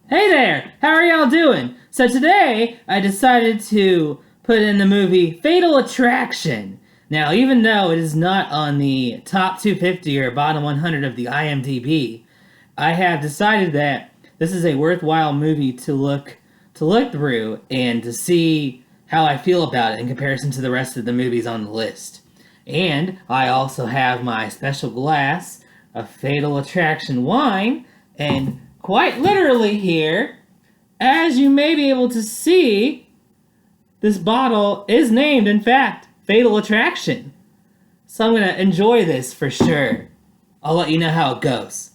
Hey there! How are y'all doing? So today, I decided to put in the movie Fatal Attraction. Now, even though it is not on the top 250 or bottom 100 of the IMDb, I have decided that this is a worthwhile movie to look through and to see how I feel about it in comparison to the rest of the movies on the list. And I also have my special glass of Fatal Attraction wine, and quite literally here, as you may be able to see, this bottle is named, in fact, Fatal Attraction. So I'm going to enjoy this for sure. I'll let you know how it goes.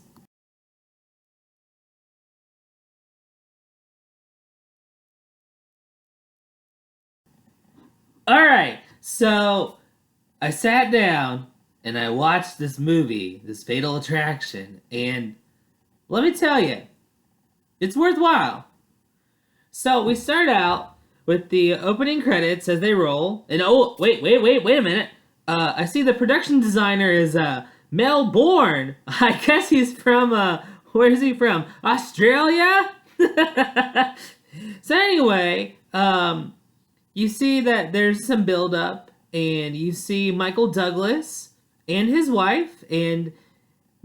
Alright, so I sat down and I watched this movie, this Fatal Attraction, and let me tell you, it's worthwhile. So we start out with the opening credits as they roll, and oh, wait a minute. I see the production designer is Mel Bourne. I guess he's from where is he from? Australia? So anyway, you see that there's some build up, and you see Michael Douglas and his wife, and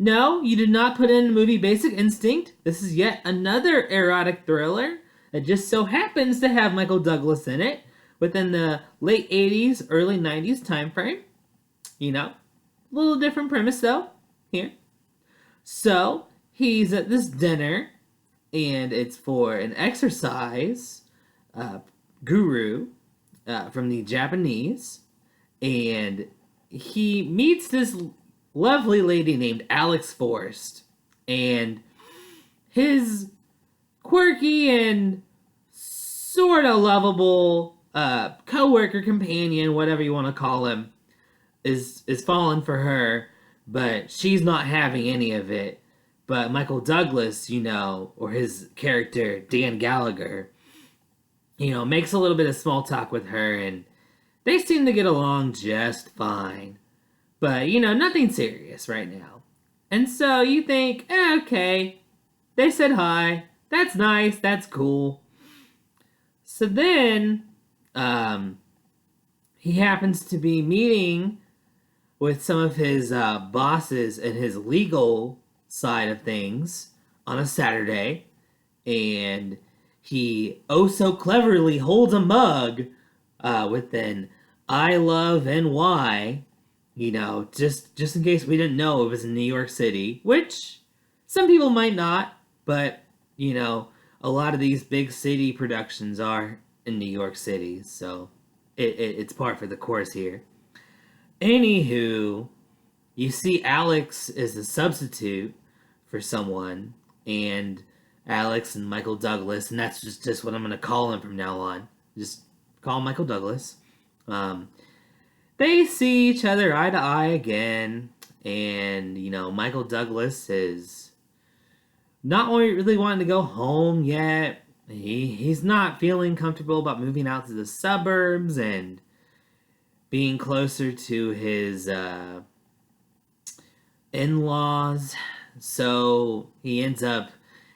no, you did not put in the movie Basic Instinct. This is yet another erotic thriller that just so happens to have Michael Douglas in it within the late 80s, early 90s time frame. You know, a little different premise though here. So he's at this dinner, and it's for an exercise uh, guru from the Japanese, and he meets this lovely lady named Alex Forrest, and his quirky and sort of lovable co-worker companion, whatever you want to call him, is falling for her, but she's not having any of it. But Michael Douglas, or his character Dan Gallagher, makes a little bit of small talk with her, and they seem to get along just fine. But, nothing serious right now. And so you think, okay, they said hi. That's nice. That's cool. So then, he happens to be meeting with some of his bosses and his legal side of things on a Saturday. And he oh so cleverly holds a mug with an I love NY, just in case we didn't know it was in New York City, which some people might not, but a lot of these big city productions are in New York City, so it's par for the course here. Anywho, you see Alex is a substitute for someone, and Alex and Michael Douglas, and that's just what I'm going to call him from now on. Just call him Michael Douglas. They see each other eye to eye again, and Michael Douglas is not really wanting to go home yet. He's not feeling comfortable about moving out to the suburbs and being closer to his in-laws. So he ends up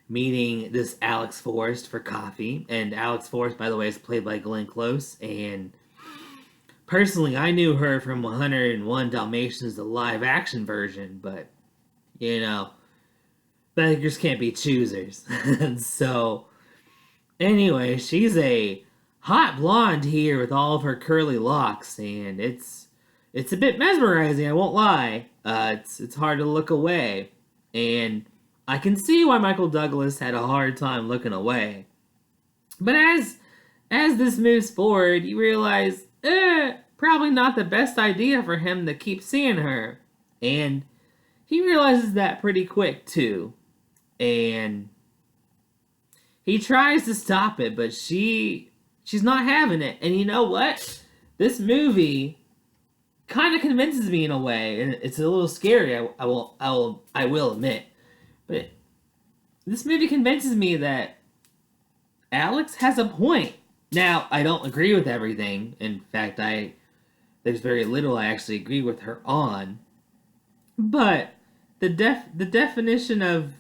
meeting this Alex Forrest for coffee, and Alex Forrest, by the way, is played by Glenn Close, and personally, I knew her from 101 Dalmatians, the live action version, but beggars can't be choosers. And so, anyway, she's a hot blonde here with all of her curly locks, and it's a bit mesmerizing. I won't lie. It's hard to look away, and I can see why Michael Douglas had a hard time looking away. But as this moves forward, you realize, probably not the best idea for him to keep seeing her, and he realizes that pretty quick too. And he tries to stop it, but she's not having it. And you know what? This movie kind of convinces me in a way, and it's a little scary. I will admit, but this movie convinces me that Alex has a point. Now, I don't agree with everything. In fact, there's very little I actually agree with her on. But the definition of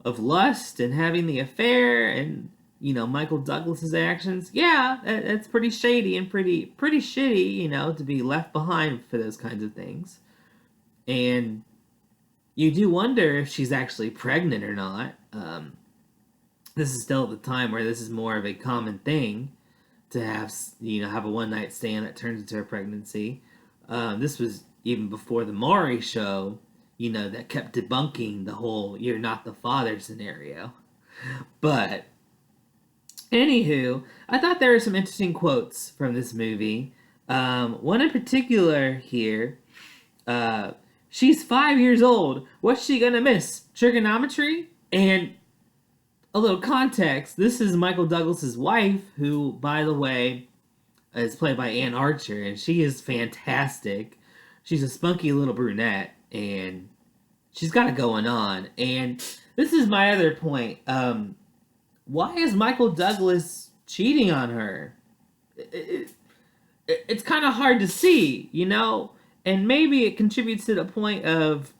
of lust and having the affair and Michael Douglas's actions, yeah, it's pretty shady and pretty shitty, to be left behind for those kinds of things. And you do wonder if she's actually pregnant or not. This is still at the time where this is more of a common thing to have a one night stand that turns into a pregnancy. This was even before the Maury show, that kept debunking the whole "you're not the father" scenario. But anywho, I thought there were some interesting quotes from this movie. One in particular here. She's 5 years old. What's she gonna miss? Trigonometry? And a little context. This is Michael Douglas's wife, who, by the way, is played by Ann Archer, and she is fantastic. She's a spunky little brunette, and she's got it going on. And this is my other point. Why is Michael Douglas cheating on her? It's kind of hard to see, And maybe it contributes to the point of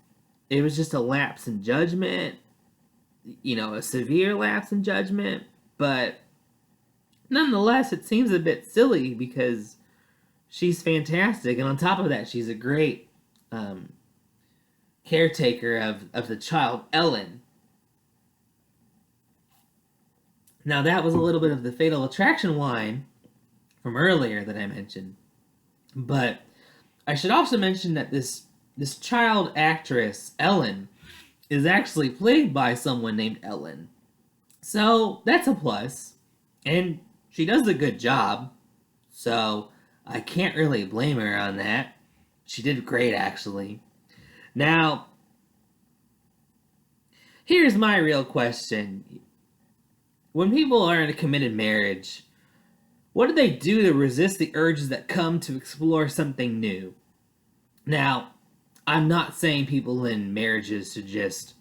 it was just a lapse in judgment, a severe lapse in judgment. But nonetheless, it seems a bit silly because she's fantastic. And on top of that, she's a great caretaker of the child, Ellen. Now, that was a little bit of the Fatal Attraction line from earlier that I mentioned. But I should also mention that this child actress, Ellen, is actually played by someone named Ellen. So that's a plus. And she does a good job. So I can't really blame her on that. She did great, actually. Now, here's my real question. When people are in a committed marriage, what do they do to resist the urges that come to explore something new? Now, I'm not saying people in marriages should just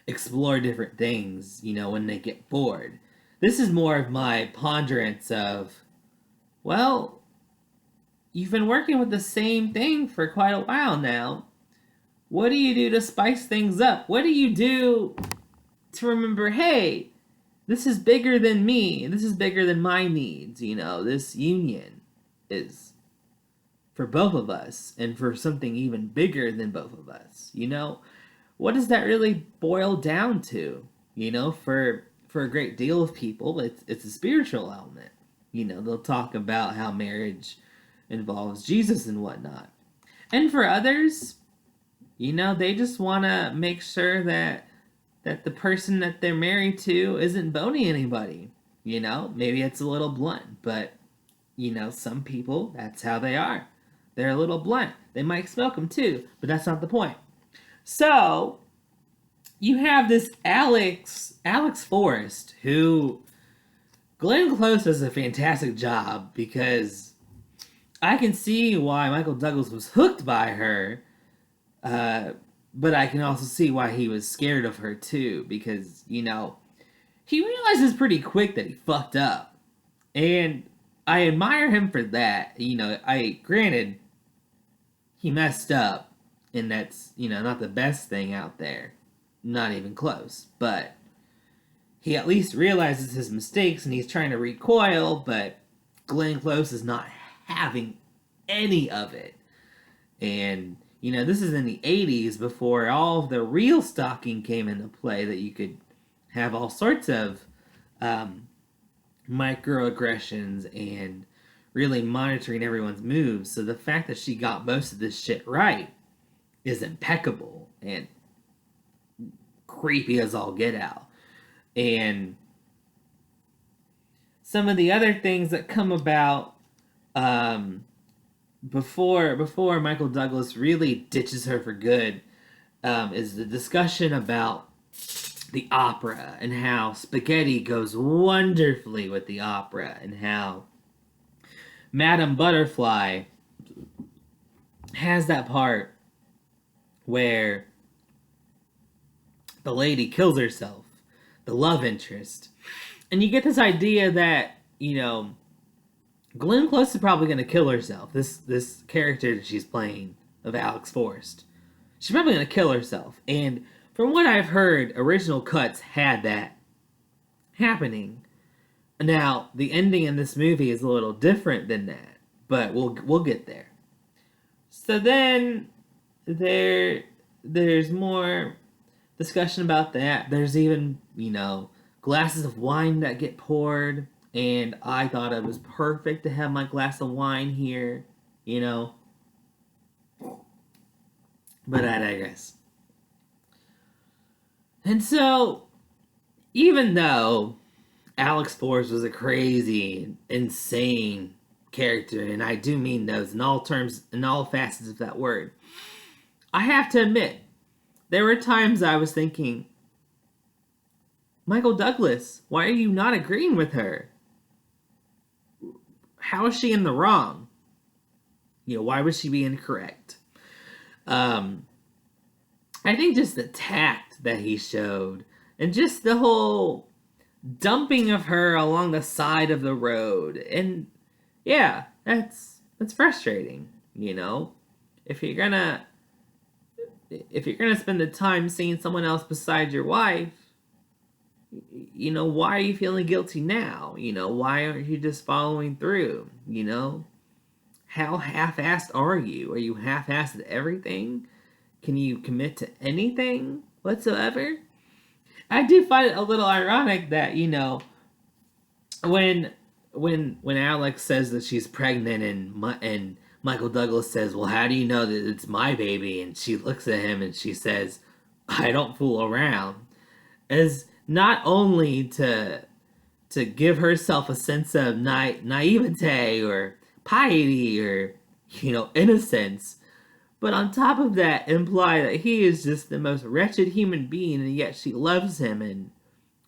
explore different things, when they get bored. This is more of my ponderance of, well, you've been working with the same thing for quite a while now. What do you do to spice things up? What do you do to remember, hey, this is bigger than me. This is bigger than my needs. This union is for both of us and for something even bigger than both of us. What does that really boil down to? For a great deal of people, it's a spiritual element. They'll talk about how marriage involves Jesus and whatnot. And for others, they just want to make sure that the person that they're married to isn't boning anybody. Maybe it's a little blunt, but, some people, that's how they are. They're a little blunt. They might smoke them too, but that's not the point. So, you have this Alex Forrest, who Glenn Close does a fantastic job because I can see why Michael Douglas was hooked by her, but I can also see why he was scared of her too, because, he realizes pretty quick that he fucked up. And I admire him for that. Granted, he messed up, and that's, not the best thing out there. Not even close. But he at least realizes his mistakes, and he's trying to recoil, but Glenn Close is not having any of it. And this is in the 80s before all of the real stalking came into play, that you could have all sorts of microaggressions and really monitoring everyone's moves. So the fact that she got most of this shit right is impeccable and creepy as all get out. And some of the other things that come about before Michael Douglas really ditches her for good is the discussion about the opera and how spaghetti goes wonderfully with the opera, and how Madame Butterfly has that part where the lady kills herself, the love interest. And you get this idea that, Glenn Close is probably going to kill herself. This character that she's playing of Alex Forrest. She's probably going to kill herself. And from what I've heard, original cuts had that happening. Now, the ending in this movie is a little different than that, but we'll get there. So then there's more discussion about that. There's even, glasses of wine that get poured, and I thought it was perfect to have my glass of wine here, But I digress. And so, even though Alex Forrest was a crazy, insane character, and I do mean those in all terms, in all facets of that word, I have to admit, there were times I was thinking, Michael Douglas, why are you not agreeing with her? How is she in the wrong? Why was she being correct? I think just the tact that he showed, and just the whole dumping of her along the side of the road, and yeah, that's frustrating. If you're gonna spend the time seeing someone else besides your wife, why are you feeling guilty now? Why aren't you just following through? How half-assed are you? Are you half-assed at everything? Can you commit to anything whatsoever? I do find it a little ironic that, when Alex says that she's pregnant and Michael Douglas says, well, how do you know that it's my baby? And she looks at him and she says, I don't fool around. As not only to give herself a sense of naivete or piety or, innocence, but on top of that, imply that he is just the most wretched human being, and yet she loves him and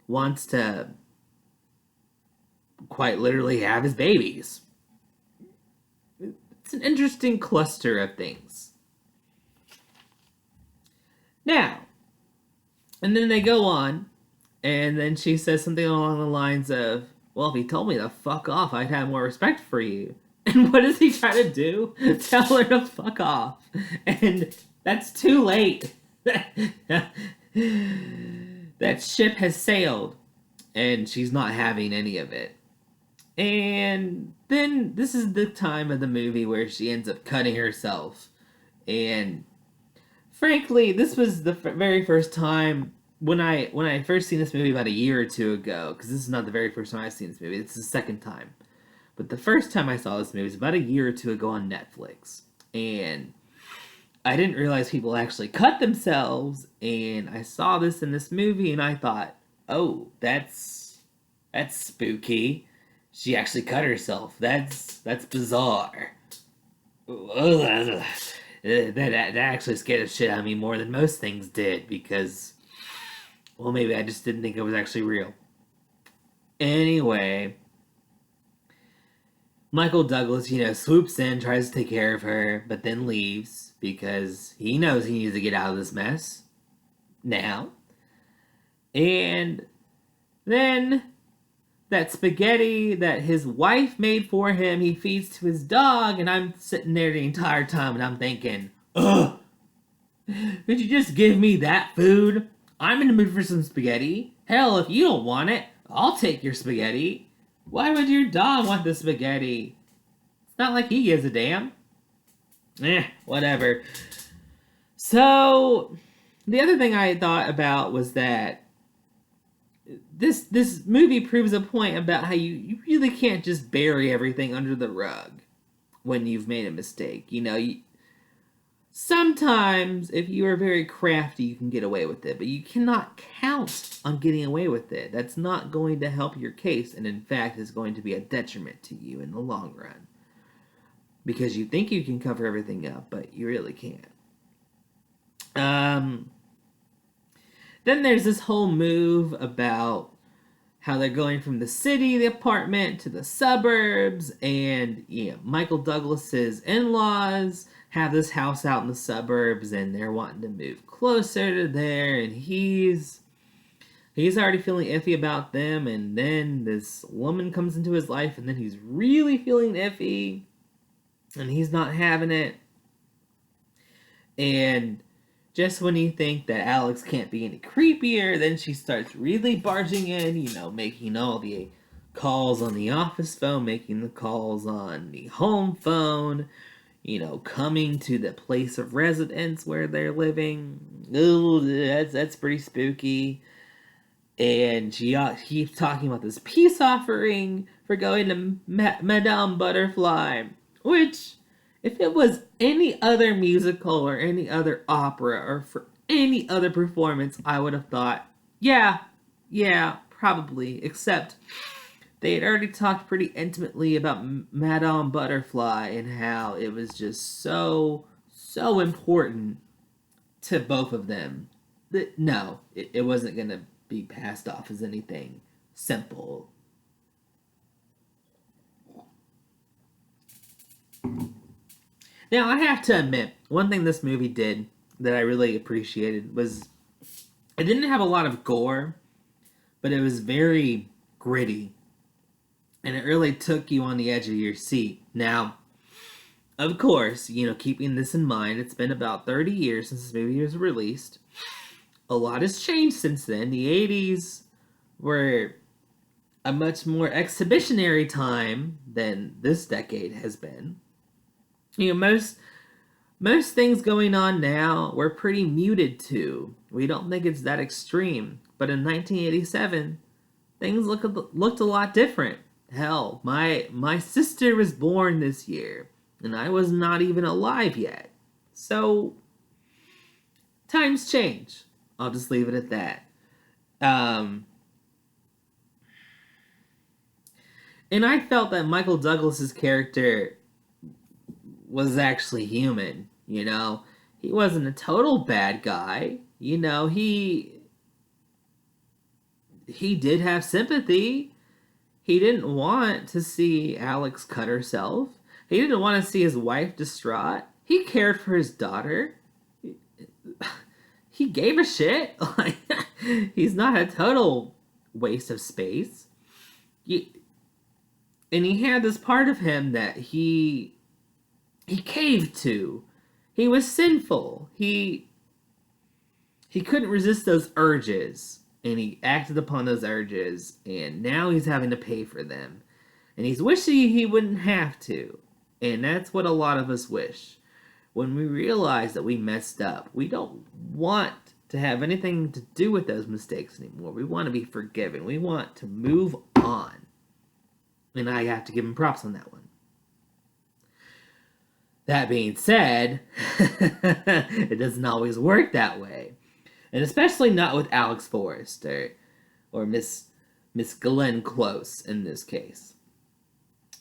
wants to quite literally have his babies. It's an interesting cluster of things. Now, and then they go on, and then she says something along the lines of, well, if he told me to fuck off, I'd have more respect for you. And what does he try to do? Tell her to fuck off. And that's too late. That ship has sailed, and she's not having any of it. And then this is the time of the movie where she ends up cutting herself. And frankly, this was the very first time when I first seen this movie about a year or two ago, because this is not the very first time I've seen this movie, it's the second time. But the first time I saw this movie was about a year or two ago on Netflix. And I didn't realize people actually cut themselves, and I saw this in this movie, and I thought, oh, that's spooky. She actually cut herself. That's bizarre. That actually scared the shit out of me more than most things did, because, well, maybe I just didn't think it was actually real. Anyway, Michael Douglas, swoops in, tries to take care of her, but then leaves because he knows he needs to get out of this mess now. And then that spaghetti that his wife made for him, he feeds to his dog, and I'm sitting there the entire time and I'm thinking, ugh, could you just give me that food? I'm in the mood for some spaghetti. Hell, if you don't want it, I'll take your spaghetti. Why would your dog want the spaghetti? It's not like he gives a damn. Whatever. So, the other thing I thought about was that this movie proves a point about how you really can't just bury everything under the rug when you've made a mistake. Sometimes, if you are very crafty, you can get away with it, but you cannot count on getting away with it. That's not going to help your case, and in fact is going to be a detriment to you in the long run. Because you think you can cover everything up, but you really can't. Then there's this whole move about how they're going from the city, the apartment, to the suburbs, and Michael Douglas's in-laws have this house out in the suburbs, and they're wanting to move closer to there, and he's already feeling iffy about them, and then this woman comes into his life, and then he's really feeling iffy, and he's not having it. And Just when you think that Alex can't be any creepier, then she starts really barging in, making all the calls on the office phone, making the calls on the home phone, coming to the place of residence where they're living. Ooh, that's pretty spooky. And she keeps talking about this peace offering for going to Madame Butterfly, which, if it was any other musical or any other opera or for any other performance, I would have thought, yeah, probably. Except they had already talked pretty intimately about Madame Butterfly and how it was just so important to both of them. No, it wasn't going to be passed off as anything simple. Now, I have to admit, one thing this movie did that I really appreciated was it didn't have a lot of gore, but it was very gritty. And it really took you on the edge of your seat. Now, of course, keeping this in mind, it's been about 30 years since this movie was released. A lot has changed since then. The 80s were a much more exhibitionary time than this decade has been. Most things going on now we're pretty muted to. We don't think it's that extreme. But in 1987, things looked a lot different. Hell, my sister was born this year, and I was not even alive yet. So, times change. I'll just leave it at that. And I felt that Michael Douglas's character was actually human. He wasn't a total bad guy. He did have sympathy. He didn't want to see Alex cut herself. He didn't want to see his wife distraught. He cared for his daughter. He gave a shit. He's not a total waste of space. And he had this part of him that he caved to. He was sinful. He couldn't resist those urges, and he acted upon those urges, and now he's having to pay for them. And he's wishing he wouldn't have to. And that's what a lot of us wish. When we realize that we messed up, we don't want to have anything to do with those mistakes anymore. We want to be forgiven. We want to move on. And I have to give him props on that one. That being said, it doesn't always work that way. And especially not with Alex Forrest or Miss Glenn Close in this case.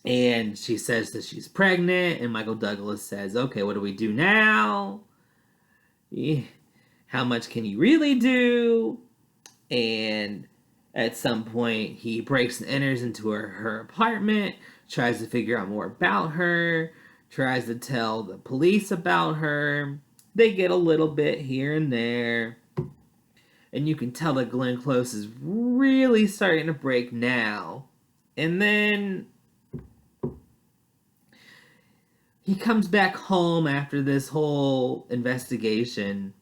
And she says that she's pregnant, and Michael Douglas says, okay, what do we do now? How much can you really do? And at some point, he breaks and enters into her apartment, tries to figure out more about her, tries to tell the police about her. They get a little bit here and there. And you can tell that Glenn Close is really starting to break now. And then he comes back home after this whole investigation,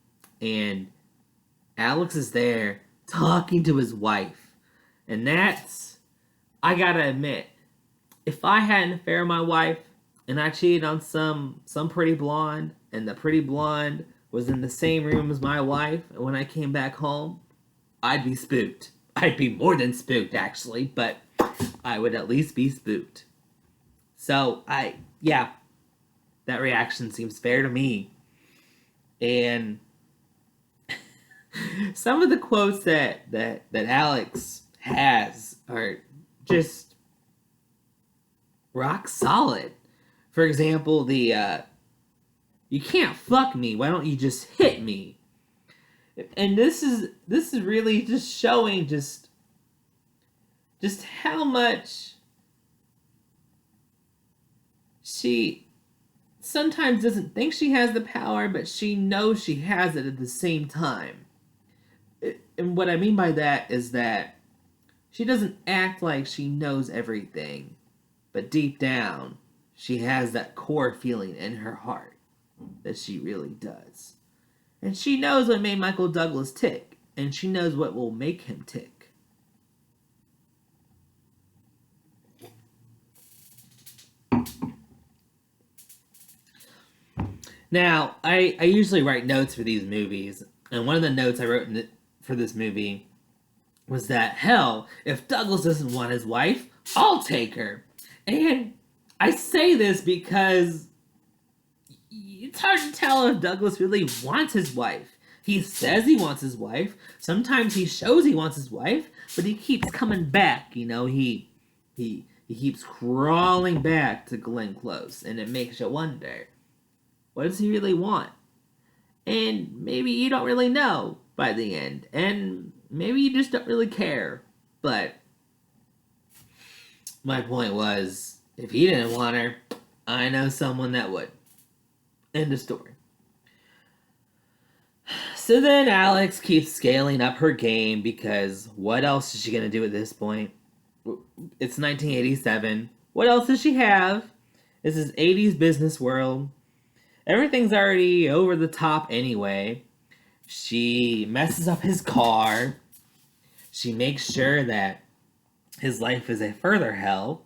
and Alex is there talking to his wife. And that's, I gotta admit, if I had an affair with my wife and I cheated on some pretty blonde, and the pretty blonde was in the same room as my wife, and when I came back home, I'd be spooked. I'd be more than spooked, actually, but I would at least be spooked. So, that reaction seems fair to me. And some of the quotes that Alex has are just rock solid. For example, the you can't fuck me, why don't you just hit me? And this is really just showing just how much she sometimes doesn't think she has the power, but she knows she has it at the same time. And what I mean by that is that she doesn't act like she knows everything, but deep down, she has that core feeling in her heart that she really does. And she knows what made Michael Douglas tick, and she knows what will make him tick. Now, I usually write notes for these movies, and one of the notes I wrote for this movie was that, hell, if Douglas doesn't want his wife, I'll take her. And I say this because it's hard to tell if Douglas really wants his wife. He says he wants his wife. Sometimes he shows he wants his wife, but he keeps coming back. You know, he keeps crawling back to Glenn Close, and it makes you wonder, what does he really want? And maybe you don't really know by the end, and maybe you just don't really care. But my point was, if he didn't want her, I know someone that would. End of story. So then Alex keeps scaling up her game, because what else is she going to do at this point? It's 1987. What else does she have? This is 80s business world. Everything's already over the top anyway. She messes up his car. She makes sure that his life is a further hell.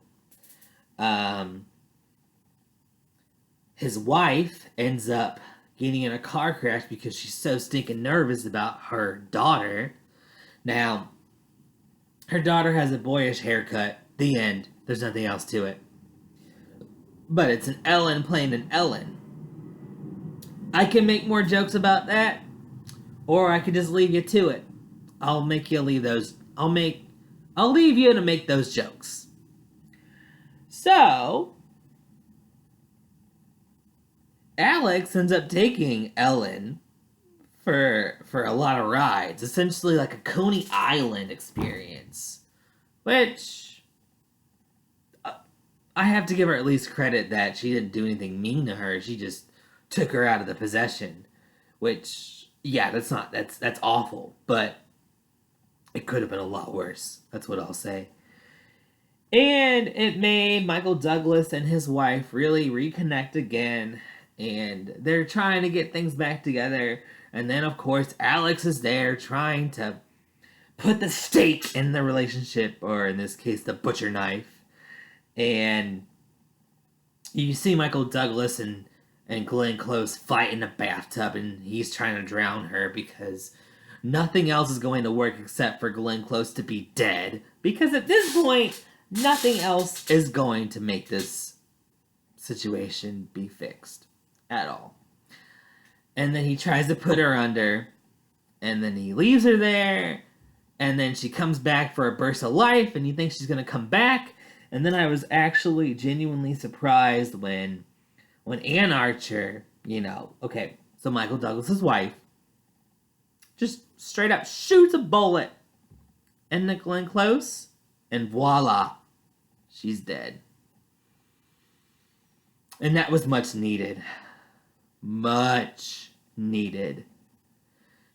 His wife ends up getting in a car crash because she's so stinking nervous about her daughter. Now, her daughter has a boyish haircut. The end. There's nothing else to it. But it's an Ellen playing an Ellen. I can make more jokes about that, or I could just leave you to it. I'll make you leave those. I'll leave you to make those jokes. So, Alex ends up taking Ellen for a lot of rides, essentially like a Coney Island experience, which I have to give her at least credit that she didn't do anything mean to her. She just took her out of the possession, which, yeah, that's awful, but it could have been a lot worse. That's what I'll say. And it made Michael Douglas and his wife really reconnect again, and they're trying to get things back together. And then, of course, Alex is there trying to put the stake in the relationship, or in this case, the butcher knife. And you see Michael Douglas and Glenn Close fight in a bathtub, and he's trying to drown her because nothing else is going to work except for Glenn Close to be dead. Because at this point, nothing else is going to make this situation be fixed at all. And then he tries to put her under, and then he leaves her there, and then she comes back for a burst of life, and you think she's going to come back. And then I was actually genuinely surprised when Ann Archer, okay, so Michael Douglas's wife, just straight up shoots a bullet into Glenn Close, and voila, she's dead. And that was much needed. Much needed.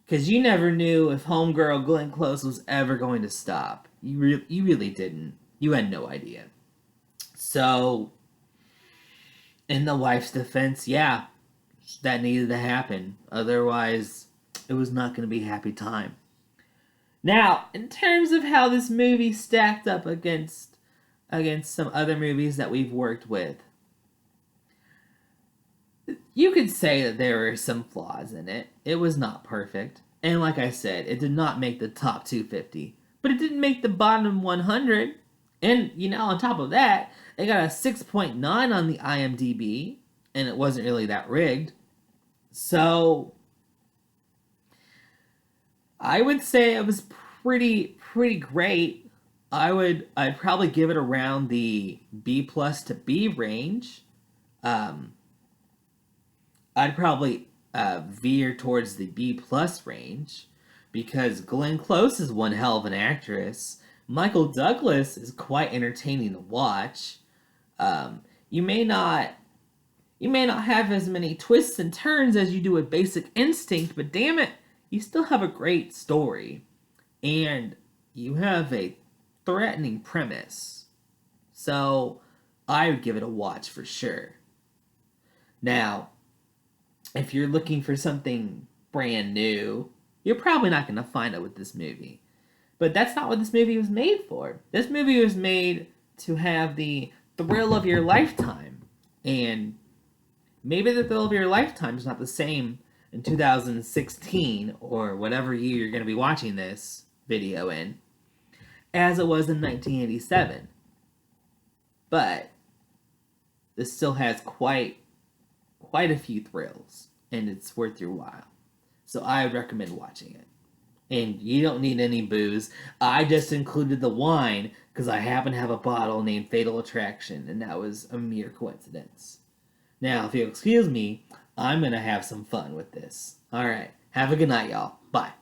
Because you never knew if homegirl Glenn Close was ever going to stop. You really didn't. You had no idea. So, in the wife's defense, yeah, that needed to happen. Otherwise, it was not going to be a happy time. Now, in terms of how this movie stacked up against some other movies that we've worked with, you could say that there were some flaws in it. It was not perfect. And like I said, it did not make the top 250. But it didn't make the bottom 100. And, on top of that, it got a 6.9 on the IMDb. And it wasn't really that rigged. So, I would say it was pretty great. I'd probably give it around the B plus to B range. I'd probably veer towards the B plus range, because Glenn Close is one hell of an actress. Michael Douglas is quite entertaining to watch. You may not have as many twists and turns as you do with Basic Instinct, but damn it, you still have a great story. And you have a threatening premise. So, I would give it a watch for sure. Now, if you're looking for something brand new, you're probably not going to find it with this movie. But that's not what this movie was made for. This movie was made to have the thrill of your lifetime. And maybe the thrill of your lifetime is not the same in 2016 or whatever year you're going to be watching this video in as it was in 1987. But this still has quite a few thrills, and it's worth your while. So I would recommend watching it. And you don't need any booze. I just included the wine because I happen to have a bottle named Fatal Attraction, and that was a mere coincidence. Now, if you'll excuse me, I'm going to have some fun with this. Alright, have a good night, y'all. Bye.